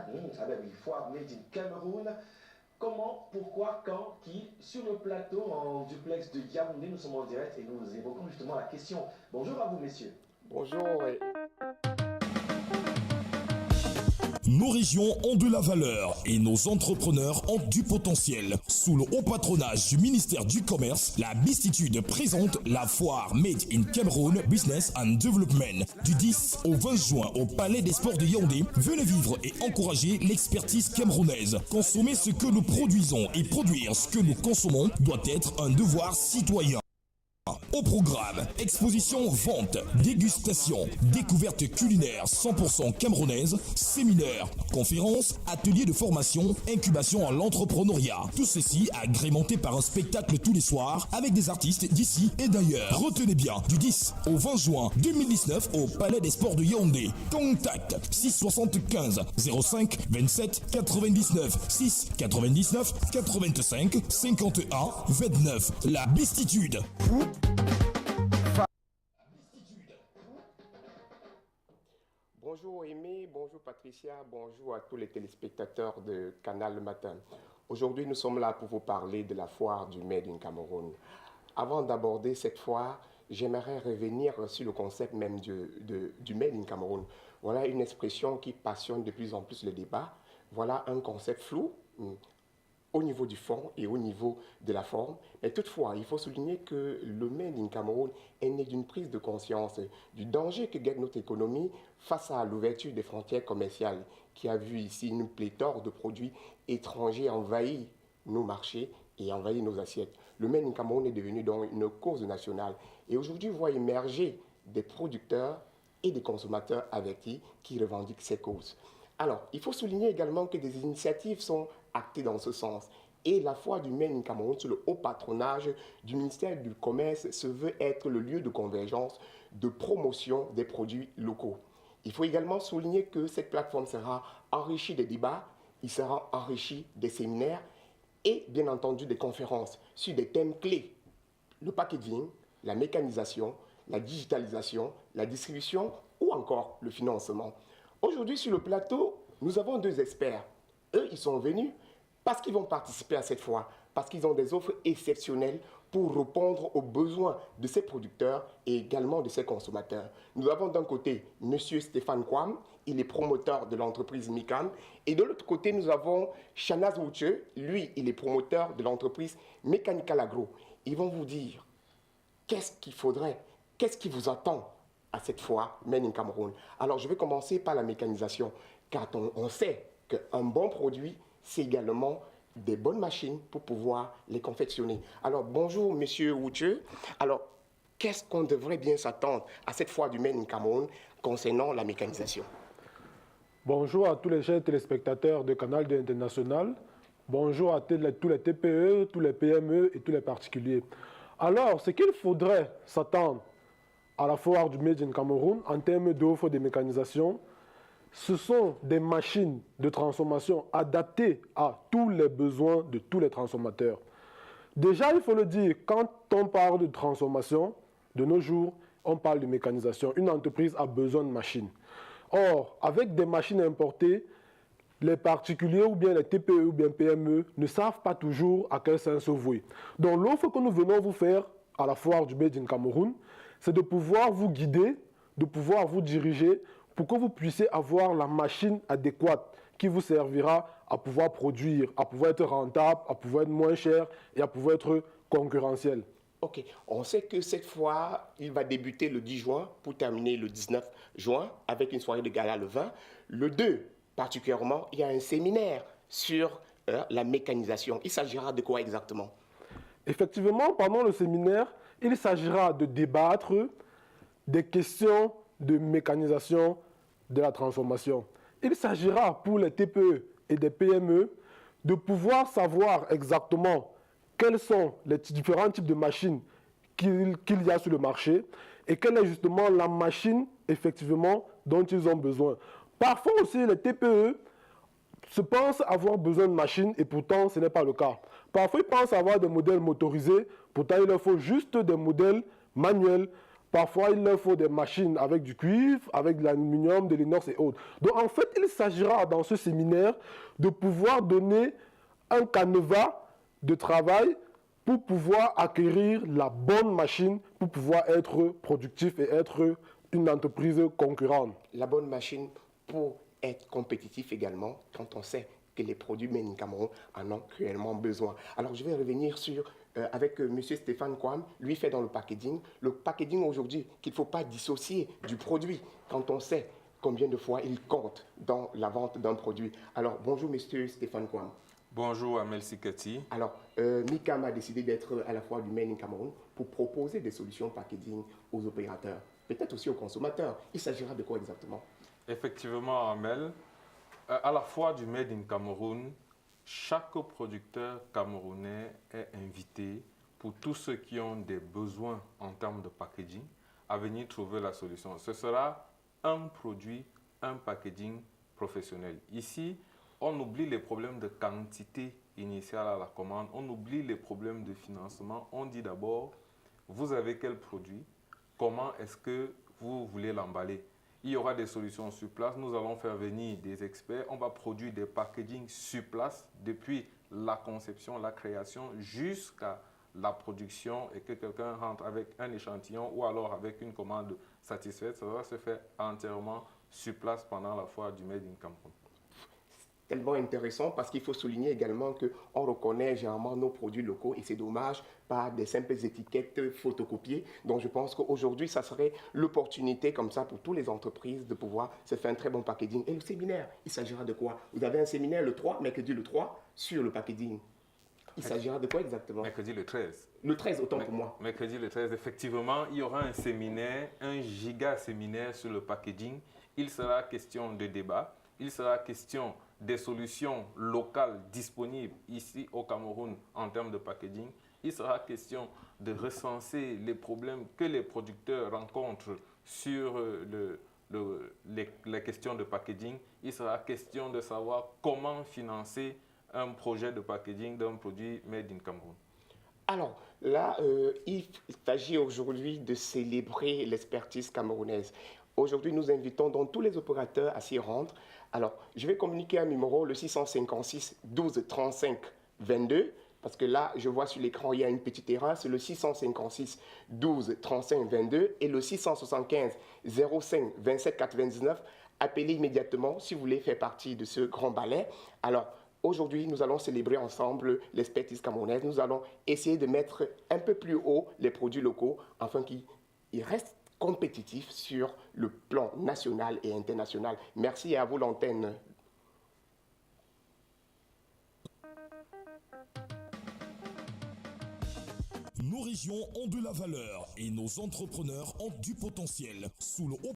Ah ben oui, foire Made in Cameroun. Comment, pourquoi, quand, qui? Sur le plateau en duplex de Yaoundé, nous sommes en direct et nous évoquons justement la question. Bonjour à vous, messieurs. Bonjour. Nos régions ont de la valeur et nos entrepreneurs ont du potentiel. Sous le haut patronage du ministère du Commerce, la Bistitude présente la foire Made in Cameroun Business and Development du 10 au 20 juin au Palais des Sports de Yaoundé. Venez vivre et encourager l'expertise camerounaise. Consommer ce que nous produisons et produire ce que nous consommons doit être un devoir citoyen. Au programme, exposition, vente, dégustation, découverte culinaire 100% camerounaise, séminaires, conférences, ateliers de formation, incubation en l'entrepreneuriat. Tout ceci agrémenté par un spectacle tous les soirs avec des artistes d'ici et d'ailleurs. Retenez bien, du 10 au 20 juin 2019 au Palais des Sports de Yaoundé. Contact 675 05 27 99 6 99 85 51 29. La Bistitude. Bonjour Aimé, bonjour Patricia, bonjour à tous les téléspectateurs de Canal le Matin. Aujourd'hui, nous sommes là pour vous parler de la foire du Made in Cameroun. Avant d'aborder cette foire, j'aimerais revenir sur le concept même du Made in Cameroun. Voilà une expression qui passionne de plus en plus le débat. Voilà un concept flou au niveau du fond et au niveau de la forme. Mais toutefois, il faut souligner que le Made in Cameroun est né d'une prise de conscience du danger que guette notre économie face à l'ouverture des frontières commerciales qui a vu ici une pléthore de produits étrangers envahir nos marchés et envahir nos assiettes. Le Made in Cameroun est devenu donc une cause nationale et aujourd'hui voit émerger des producteurs et des consommateurs avertis qui revendiquent ces causes. Alors, il faut souligner également que des initiatives sont actées dans ce sens. Et la foire du Made in Cameroun, sous le haut patronage du ministère du Commerce, se veut être le lieu de convergence, de promotion des produits locaux. Il faut également souligner que cette plateforme sera enrichie des débats, il sera enrichi des séminaires et bien entendu des conférences sur des thèmes clés. Le packaging, la mécanisation, la digitalisation, la distribution ou encore le financement. Aujourd'hui, sur le plateau, nous avons deux experts. Eux, ils sont venus parce qu'ils vont participer à cette foire, parce qu'ils ont des offres exceptionnelles pour répondre aux besoins de ces producteurs et également de ces consommateurs. Nous avons d'un côté M. Stéphane Kwam, il est promoteur de l'entreprise Micam, et de l'autre côté, nous avons Shanaz Wouche, lui, il est promoteur de l'entreprise Mechanical Agro. Ils vont vous dire qu'est-ce qu'il faudrait, qu'est-ce qui vous attend à cette fois, Made in Cameroun. Alors, je vais commencer par la mécanisation, car on sait qu'un bon produit, c'est également des bonnes machines pour pouvoir les confectionner. Alors, bonjour, Monsieur Wouche. Alors, qu'est-ce qu'on devrait bien s'attendre à cette fois du Made in Cameroun concernant la mécanisation? Bonjour à tous les chers téléspectateurs de Canal D International. Bonjour à tous les TPE, tous les PME et tous les particuliers. Alors, ce qu'il faudrait s'attendre à la foire du Made in Cameroun en termes d'offres de mécanisation, ce sont des machines de transformation adaptées à tous les besoins de tous les transformateurs. Déjà, il faut le dire, quand on parle de transformation, de nos jours, on parle de mécanisation. Une entreprise a besoin de machines. Or, avec des machines importées, les particuliers ou bien les TPE ou bien PME ne savent pas toujours à quel sens se vouer. Donc, l'offre que nous venons vous faire à la foire du Made in Cameroun, c'est de pouvoir vous guider, de pouvoir vous diriger pour que vous puissiez avoir la machine adéquate qui vous servira à pouvoir produire, à pouvoir être rentable, à pouvoir être moins cher et à pouvoir être concurrentiel. Ok, on sait que cette fois, il va débuter le 10 juin pour terminer le 19 juin avec une soirée de gala le 20. Le 2, particulièrement, il y a un séminaire sur la mécanisation. Il s'agira de quoi exactement? Effectivement, pendant le séminaire, il s'agira de débattre des questions de mécanisation de la transformation. Il s'agira pour les TPE et des PME de pouvoir savoir exactement quels sont les différents types de machines qu'il y a sur le marché et quelle est justement la machine effectivement dont ils ont besoin. Parfois aussi, les TPE se pensent avoir besoin de machines et pourtant ce n'est pas le cas. Parfois, ils pensent avoir des modèles motorisés, pourtant il leur faut juste des modèles manuels. Parfois, il leur faut des machines avec du cuivre, avec de l'aluminium, de l'inox et autres. Donc, en fait, il s'agira dans ce séminaire de pouvoir donner un canevas de travail pour pouvoir acquérir la bonne machine, pour pouvoir être productif et être une entreprise concurrente. La bonne machine pour être compétitif également quand on sait que les produits Made in Cameroun en ont cruellement besoin. Alors je vais revenir sur, avec M. Stéphane Kwam, lui fait dans le packaging. Le packaging aujourd'hui qu'il ne faut pas dissocier du produit quand on sait combien de fois il compte dans la vente d'un produit. Alors bonjour M. Stéphane Kwam. Bonjour Amel Sikati. Alors, MICAM a décidé d'être à la fois du Made in Cameroun pour proposer des solutions packaging aux opérateurs, peut-être aussi aux consommateurs. Il s'agira de quoi exactement? Effectivement, Amel, à la fois du Made in Cameroun, chaque producteur camerounais est invité, pour tous ceux qui ont des besoins en termes de packaging, à venir trouver la solution. Ce sera un produit, un packaging professionnel. Ici, on oublie les problèmes de quantité initiale à la commande, on oublie les problèmes de financement. On dit d'abord, vous avez quel produit, comment est-ce que vous voulez l'emballer? Il y aura des solutions sur place, nous allons faire venir des experts, on va produire des packaging sur place depuis la conception, la création jusqu'à la production et que quelqu'un rentre avec un échantillon ou alors avec une commande satisfaite. Ça va se faire entièrement sur place pendant la foire du Made in Cameroun. Tellement intéressant parce qu'il faut souligner également qu'on reconnaît généralement nos produits locaux et c'est dommage par des simples étiquettes photocopiées. Donc je pense qu'aujourd'hui, ça serait l'opportunité comme ça pour toutes les entreprises de pouvoir se faire un très bon packaging. Et le séminaire, il s'agira de quoi? Vous avez un séminaire le 3, mercredi le 3, sur le packaging. Il s'agira de quoi exactement? Mercredi le 13. Le 13, autant pour moi. Mercredi le 13, effectivement, il y aura un séminaire, un giga séminaire sur le packaging. Il sera question de débat, il sera question des solutions locales disponibles ici au Cameroun en termes de packaging. Il sera question de recenser les problèmes que les producteurs rencontrent sur les questions de packaging. Il sera question de savoir comment financer un projet de packaging d'un produit Made in Cameroun. Alors là, il s'agit aujourd'hui de célébrer l'expertise camerounaise. Aujourd'hui, nous invitons donc tous les opérateurs à s'y rendre. Alors, je vais communiquer un numéro, le 656 12 35 22, parce que là, je vois sur l'écran, il y a une petite erreur. C'est le 656 12 35 22 et le 675 05 27 99. Appelez immédiatement si vous voulez faire partie de ce grand ballet. Alors, aujourd'hui, nous allons célébrer ensemble l'expertise camerounaise. Nous allons essayer de mettre un peu plus haut les produits locaux afin qu'ils restent compétitif sur le plan national et international. Merci à vous l'antenne. Nos régions ont de la valeur et nos entrepreneurs ont du potentiel. Sous le haut